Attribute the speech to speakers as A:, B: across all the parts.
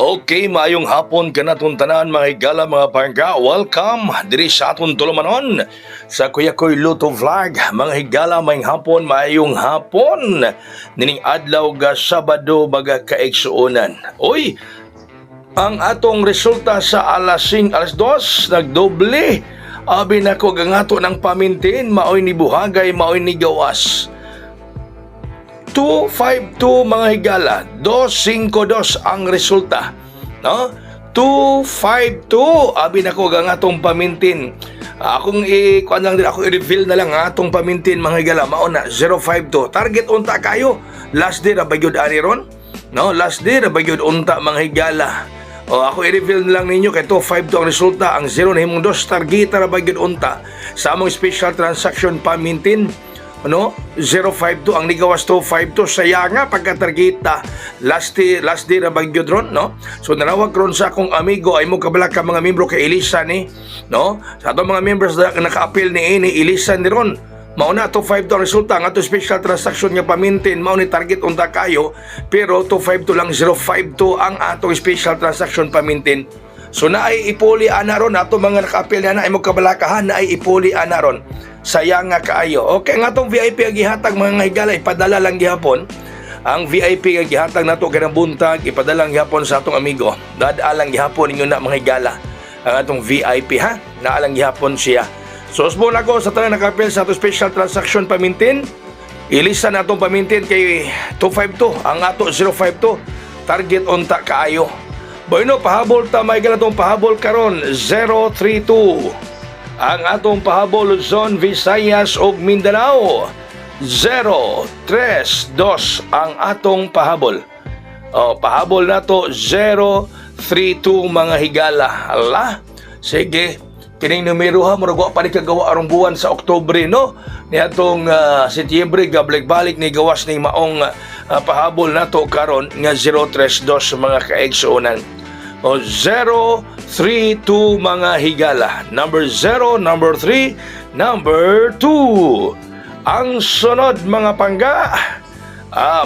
A: Okay, maayong hapon ka na tanan mga higala mga pangga. Welcome diri sa aton tulumanon sa Kuya Koy Luto Vlog. Mga higala maayong hapon, maayong hapon. Nining adlaw ga Sabado baga kaigsuonan. Oy, ang atong resulta sa alas 2 nagdoble. Abi na ko gangato ng pamintin, maoy ni buhagay, maoy ni gawas. 252 mga higala, 252 ang resulta, no? 252 abi nako gang atong pamintin. Akong kuan lang din ako i-reveal na lang atong pamintin mga higala, mao na 052. Target unta kayo. Last day ra bagyod ani ron, no? Last day ra bagyod unta mga higala. O ako i-reveal na lang ninyo kay 252 ang resulta, ang 0 na himong 2 target ra bagyod unta sa among special transaction pamintin. Ano? 052 ang nigawas 252 saya nga pagkatargeta last day ra bagyod ron, no? So nanawag ron sa akong amigo ay mo kabala ka mga miyembro kay Elisa ni, no? Sa atong mga members na naka-appeal ni Elisa ni ron, mao na 252 ang resulta ang ato special transaction nga pamintin, mao ni target unta kayo pero 252 lang, 052 ang atong special transaction pamintin. So naay ipuli ana ron ato mga naka-appeal na ay mo kabalakahan na ay ipuli ana ron. Sayang nga kaayo. Okay, nga itong VIP ang gihatag mga higala, ipadala lang gihapon. Ang VIP ang gihatag nato ganang buntag, ipadala lang gihapon sa atong amigo. Dadaalang gihapon ninyo na mga higala. Ang atong VIP ha, naalang gihapon siya. So usbon ako sa tanan nakapil sa atong special transaction pamintin. Ilista na atong pamintin kay 252, ang ato 052. Target unta kaayo. Bueno, pahabol ta may higala itong pahabol karon 032. Ang atong pahabol Luzon, Visayas ug Mindanao 032 ang atong pahabol. Pahabol nato 032 mga higala. Ala, sige. Kining numero ha murag wa pa ni kagawa arong buwan sa Oktubre, no? Ni atong Setyembre gabalik-balik ni gawas ni maong pahabol nato karon nga 032 mga kaigsuonan. 032 mga higala. Number 0, number 3, number 2. Ang sunod mga pangga,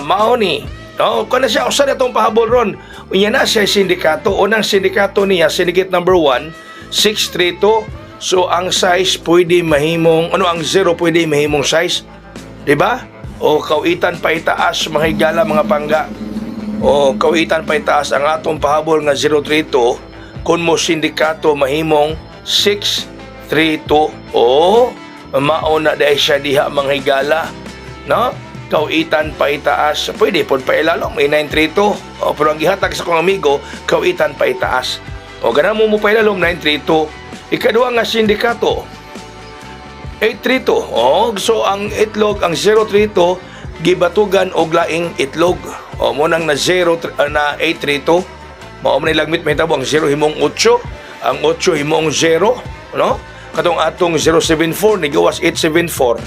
A: mao ni. Kung na siya, usan itong pahabol ron. Unya na siya sindikato. Unang sindikato niya, syndicate number 1, 632. So ang size pwede mahimong, ang 0 pwede mahimong size. Diba? O kawitan pa itaas mga higala mga pangga. O kawitan pa itaas ang atong pahabol nga 032 kung mo sindikato mahimong 632 o mauna dahil siya diha mga higala, no? Kawitan pa itaas pwede po pa ilalong may 932 pero ang gihatag sa kong amigo kawitan pa itaas o ganun mo pa ilalong 932. Ikaduha nga sindikato 832 so ang itlog ang 032 gibatugan og laing itlog mo nang na 832 mao man lagmit mahitabo ang 0 himong 8 ang 8 himong 0, no? Katong atong 074 ni gawas 874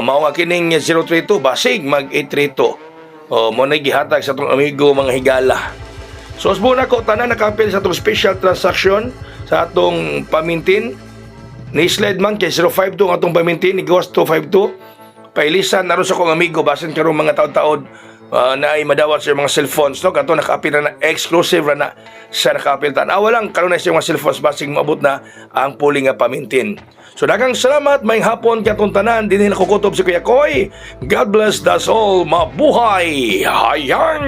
A: mao nga kining 032 basig mag 832 mo na gihatag sa atong amigo mga higala. So usbon ako tanan nakapil sa atong special transaction sa atong pamintin ni slide man kay 052 ang atong pamintin ni gawas 252 pailisan naron sa kong amigo basin karong mga taon-taon na ay madawat sa mga cellphones, no? Kato naka-apil na exclusive na sa naka-apil tan. Walang karon na sa mga cellphones basing maabot na ang puli nga pamintin. So daghang salamat may hapon katong tanan dinhi nakukutob si Kuya Koy. God bless us all. Mabuhay! Hayang!